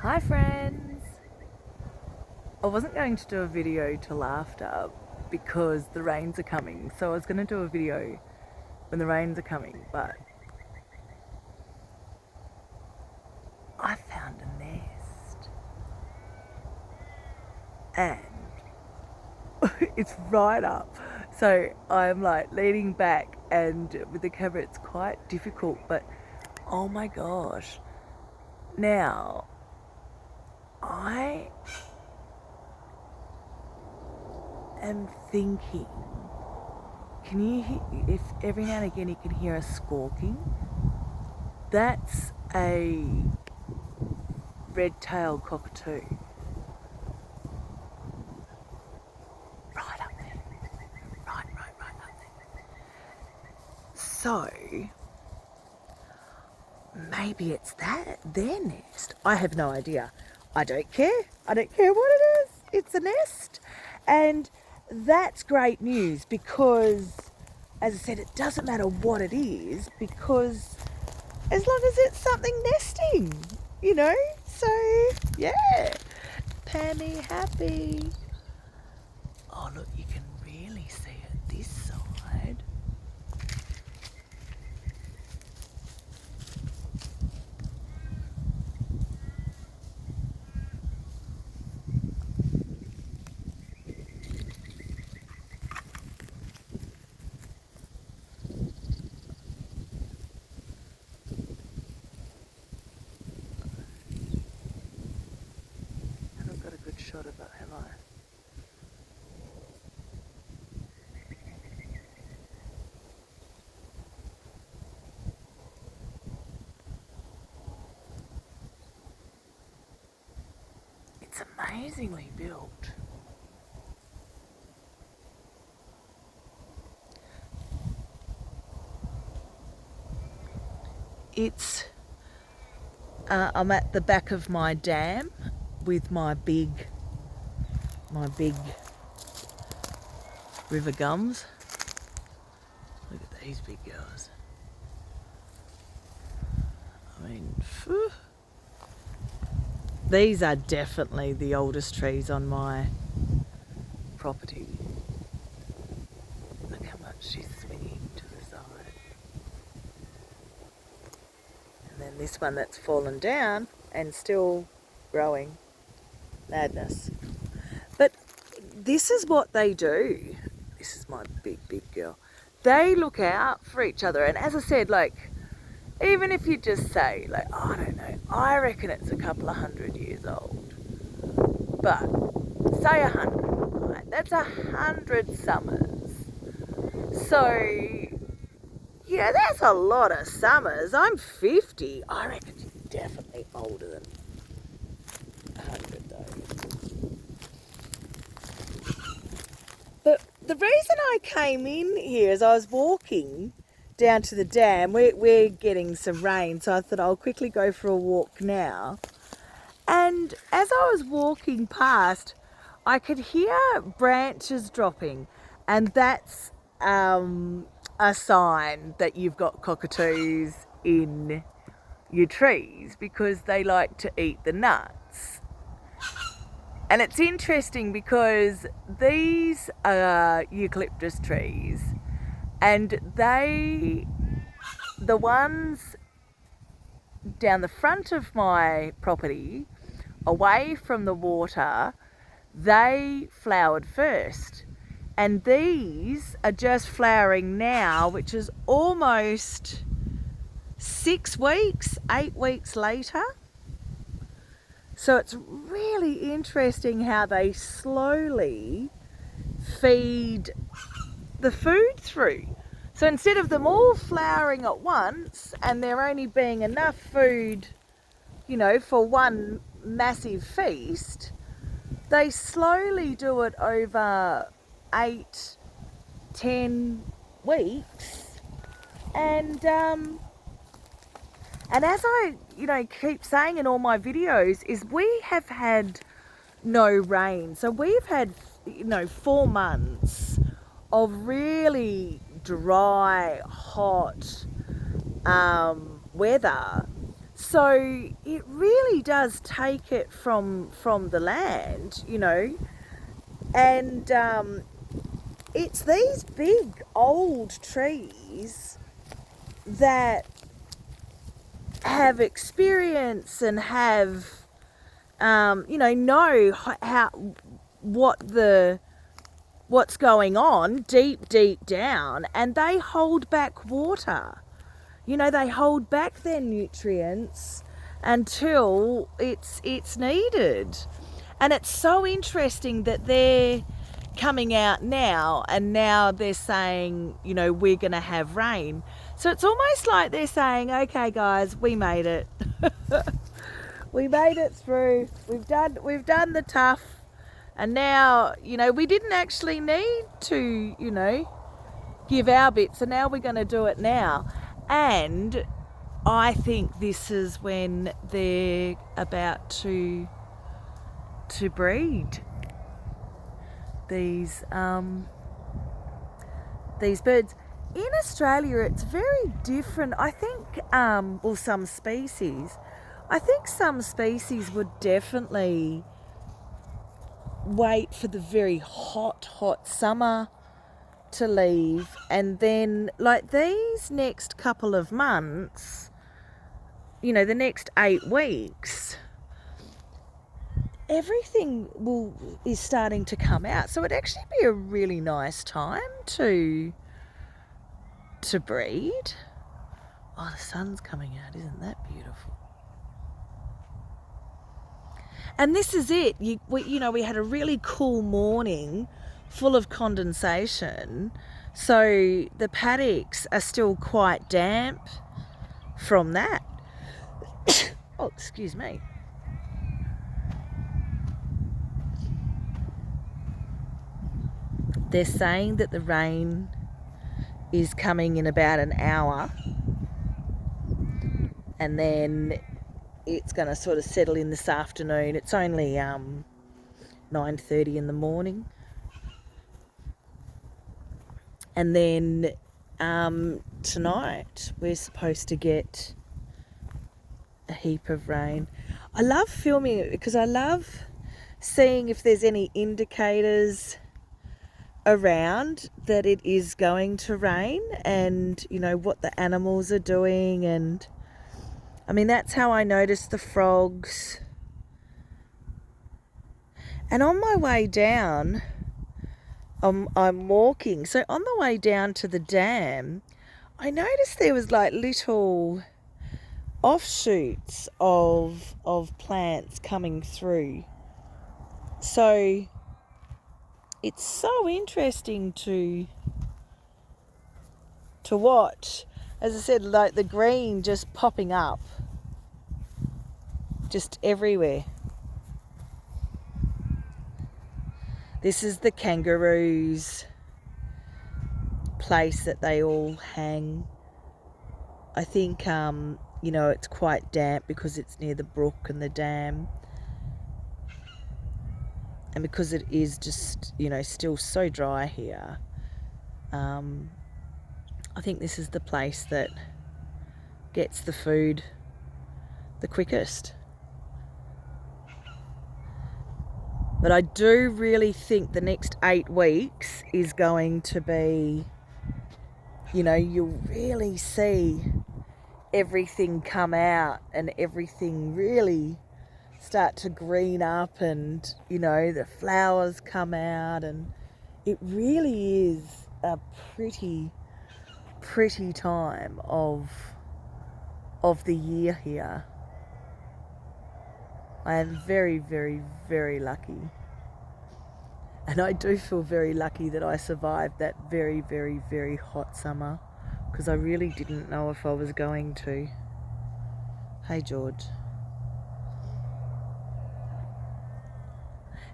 Hi friends! I wasn't going to do a video till after because the rains are coming, so I was going to do a video when the rains are coming, but I found a nest and it's right up, so I'm like leaning back, and with the camera it's quite difficult, but oh my gosh, now I am thinking, can you hear, if every now and again you can hear a squawking, that's a red-tailed cockatoo. Right up there. Right up there. So, maybe it's their nest. I have no idea. I don't care. I don't care what it is. It's a nest. And that's great news because, as I said, it doesn't matter what it is because as long as it's something nesting, you know? So, yeah. Pammy happy. Oh, look, you can really see it this side. Haven't got a good shot of it, have I? It's amazingly built. It's, I'm at the back of my dam with my big river gums. Look at these big girls. I mean, phew. These are definitely the oldest trees on my property. Look how much she's swinging to the side. And then this one that's fallen down and still growing. Madness. But this is what they do. This is my big girl. They look out for each other. And as I said, like, even if you just say, like, oh, I don't know, I reckon it's a couple of 100 years old. But say 100, right? That's 100 summers. So, you know, that's a lot of summers. I'm 50. I reckon she's definitely older than 100 though. But the reason I came in here is I was walking down to the dam. We're getting some rain, so I thought I'll quickly go for a walk now. And as I was walking past, I could hear branches dropping, and that's a sign that you've got cockatoos in your trees because they like to eat the nuts. And it's interesting because these are eucalyptus trees, and the ones down the front of my property, away from the water, they flowered first. And these are just flowering now, which is almost 6 weeks, 8 weeks later. So it's really interesting how they slowly feed the food through. So instead of them all flowering at once and there only being enough food, you know, for one massive feast, they slowly do it over 8, 10 weeks. And as I, you know, keep saying in all my videos, is we have had no rain. So we've had, you know, 4 months of really dry, hot weather. So it really does take it from the land, you know, and it's these big old trees that have experience and have, you know how what's going on deep down, and they hold back water. You know, they hold back their nutrients until it's needed. And it's so interesting that they're coming out now, and now they're saying, you know, we're going to have rain. So it's almost like they're saying, okay guys, we made it. We made it through. We've done the tough. And now, you know, we didn't actually need to, you know, give our bit. So now we're going to do it now. And I think this is when they're about to breed these birds. In Australia, it's very different. I think, well, some species. I think some species would definitely wait for the very hot summer to leave, and then like these next couple of months, you know, the next 8 weeks, everything is starting to come out. So it'd actually be a really nice time to breed. Oh, the sun's coming out. Isn't that beautiful? And this is it. You know, we had a really cool morning full of condensation. So the paddocks are still quite damp from that. Oh, excuse me. They're saying that the rain is coming in about an hour, and then it's going to sort of settle in this afternoon. It's only 9:30 in the morning. And then tonight we're supposed to get a heap of rain. I love filming it because I love seeing if there's any indicators around that it is going to rain, and you know what the animals are doing. And I mean, that's how I noticed the frogs. And on my way down, I'm walking, so on the way down to the dam, I noticed there was like little offshoots of plants coming through. So it's so interesting to watch. As I said, like the green just popping up just everywhere. This is the kangaroos' place that they all hang. I think, you know, it's quite damp because it's near the brook and the dam. And because it is just, you know, still so dry here, I think this is the place that gets the food the quickest. But I do really think the next 8 weeks is going to be, you know, you'll really see everything come out and everything really start to green up, and, you know, the flowers come out, and it really is a pretty time of the year here. I am very, very, very lucky. And I do feel very lucky that I survived that very, very, very hot summer, because I really didn't know if I was going to. Hey, George.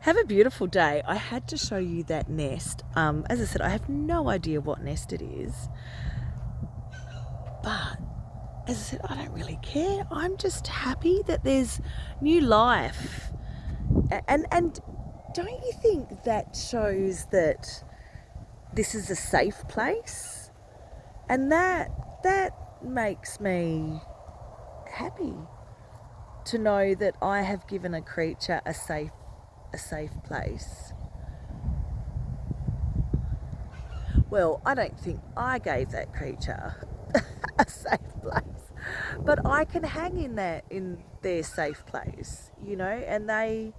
Have a beautiful day. I had to show you that nest. As I said, I have no idea what nest it is. But as I said, I don't really care. I'm just happy that there's new life. And don't you think that shows that this is a safe place? And that makes me happy. to know that I have given a creature a safe place. Well, I don't think I gave that creature a safe place, but I can hang in their safe place, you know, and they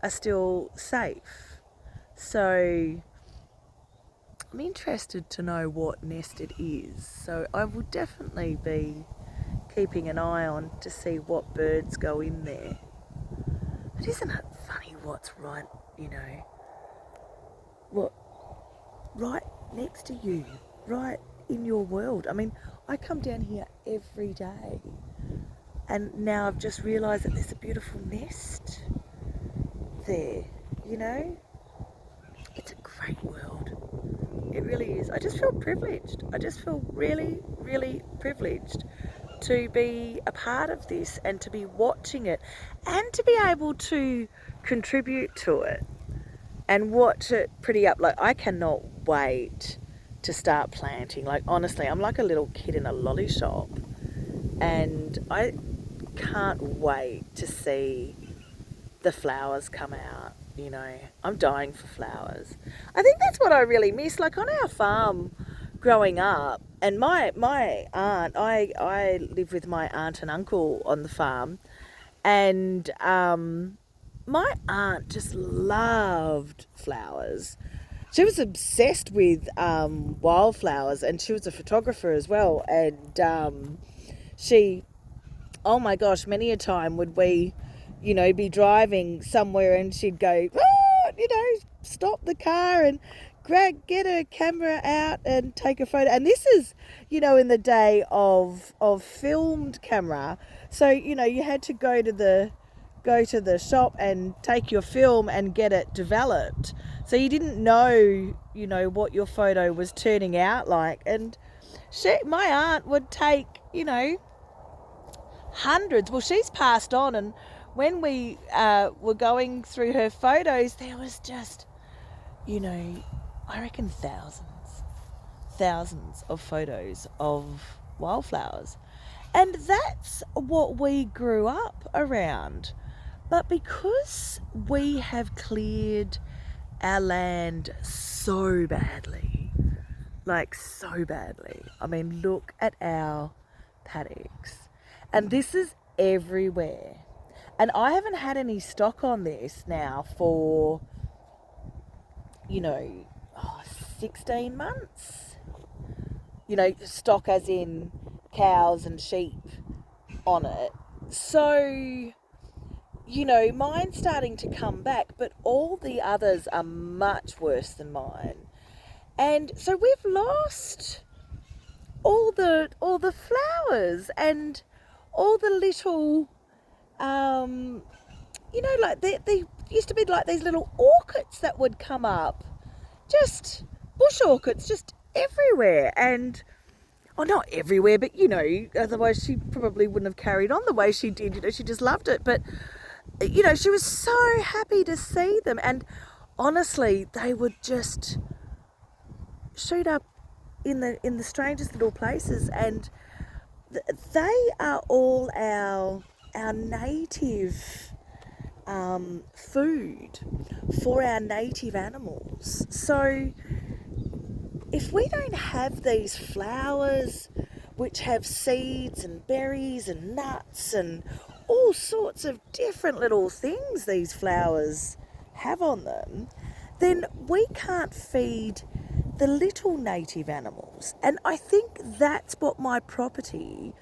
are still safe. So I'm interested to know what nest it is. So I will definitely be keeping an eye on to see what birds go in there. But isn't it funny what's right, you know, what right next to you, right in your world? I mean, I come down here every day, and now I've just realised that there's a beautiful nest there, you know? It's a great world. It really is. I just feel privileged. I just feel really, really privileged to be a part of this and to be watching it and to be able to contribute to it and watch it pretty up. Like, I cannot wait to start planting. Like, honestly, I'm like a little kid in a lolly shop, and I can't wait to see the flowers come out. You know, I'm dying for flowers. I think that's what I really miss. Like, on our farm growing up, and my aunt, I live with my aunt and uncle on the farm, and my aunt just loved flowers. She was obsessed with wildflowers, and she was a photographer as well. And she, oh my gosh, many a time would we, you know, be driving somewhere and she'd go, oh, you know, stop the car and get her camera out and take a photo. And this is, you know, in the day of filmed camera. So, you know, you had to go to the shop and take your film and get it developed. So you didn't know, you know, what your photo was turning out like. And my aunt would take, you know, hundreds. Well, she's passed on, and when we were going through her photos, there was just, you know, I reckon thousands of photos of wildflowers. And that's what we grew up around. But because we have cleared our land so badly, like so badly, I mean, look at our paddocks. And this is everywhere. And I haven't had any stock on this now for, you know, 16 months. You know, stock as in cows and sheep on it. So, you know, mine's starting to come back, but all the others are much worse than mine. And so we've lost all the flowers and all the little, you know, like they used to be like these little orchids that would come up, just bush orchids, just everywhere. And, oh, not everywhere, but, you know, otherwise she probably wouldn't have carried on the way she did. You know, she just loved it. But, you know, she was so happy to see them. And honestly, they would just shoot up in the strangest little places. And they are all our native food for our native animals. So if we don't have these flowers which have seeds and berries and nuts and all sorts of different little things these flowers have on them, then we can't feed the little native animals. And I think that's what my property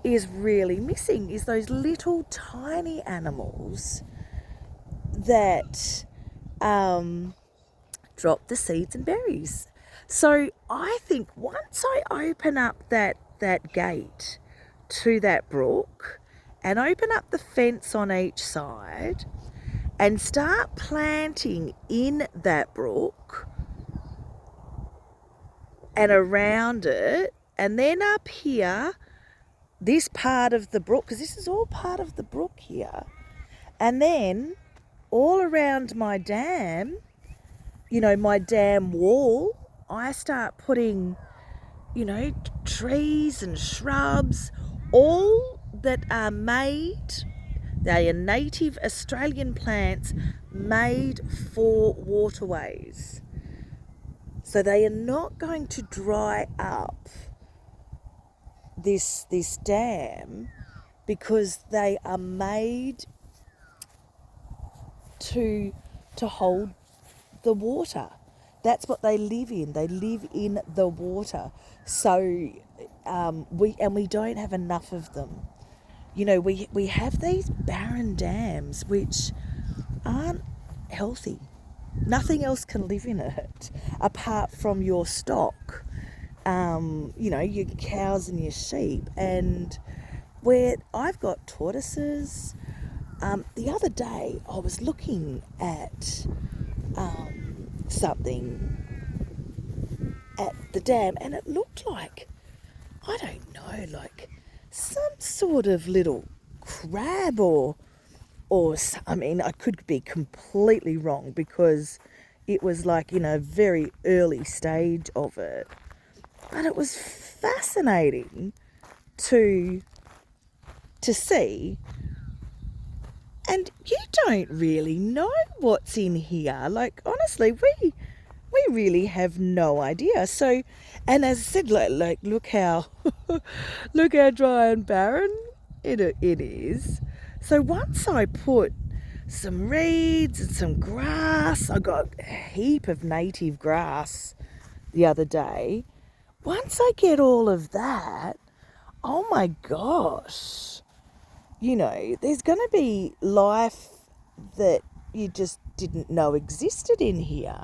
is really missing, is those little tiny animals that drop the seeds and berries. So I think once I open up that gate to that brook and open up the fence on each side and start planting in that brook and around it, and then up here, this part of the brook, because this is all part of the brook here, and then all around my dam, you know, my dam wall, I start putting, you know, trees and shrubs, all that are made They are native Australian plants made for waterways. So they are not going to dry up this dam because they are made to hold the water. That's what they live in. They live in the water. So we don't have enough of them. You know, we have these barren dams which aren't healthy. Nothing else can live in it apart from your stock. You know, your cows and your sheep. And where I've got tortoises. The other day I was looking at something at the dam and it looked like, I don't know, like some sort of little crab or I mean, I could be completely wrong because it was like in a very early stage of it. But it was fascinating to see. And you don't really know what's in here. Like, honestly, we really have no idea. So, and as I said, like look how look how dry and barren it is. So once I put some reeds and some grass, I got a heap of native grass the other day. Once I get all of that, oh my gosh, you know, there's going to be life that you just didn't know existed in here.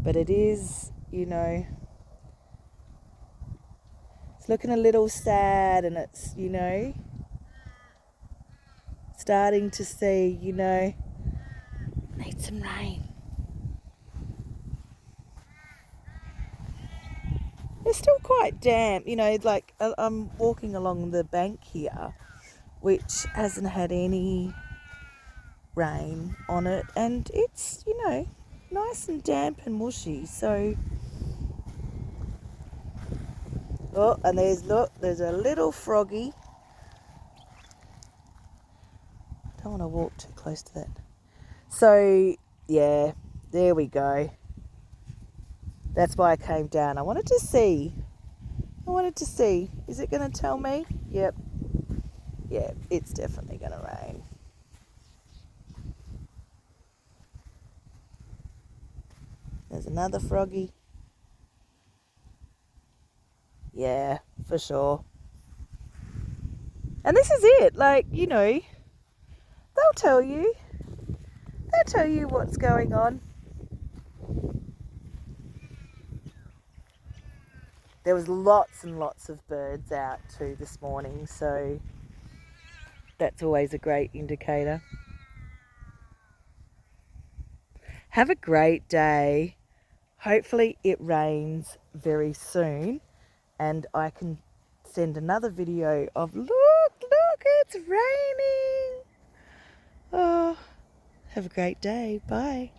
But it is, you know, it's looking a little sad and it's, you know, starting to see, you know, need some rain. It's still quite damp, you know, like I'm walking along the bank here, which hasn't had any rain on it, and it's, you know, nice and damp and mushy. So, oh, and there's a little froggy. Don't want to walk too close to that. So yeah, there we go. That's why I came down. I wanted to see. Is it going to tell me? Yep. Yeah, it's definitely going to rain. There's another froggy. Yeah, for sure. And this is it. Like, you know, they'll tell you what's going on. There was lots and lots of birds out too this morning, so that's always a great indicator. Have a great day. Hopefully it rains very soon and I can send another video of look, it's raining. Oh, have a great day. Bye.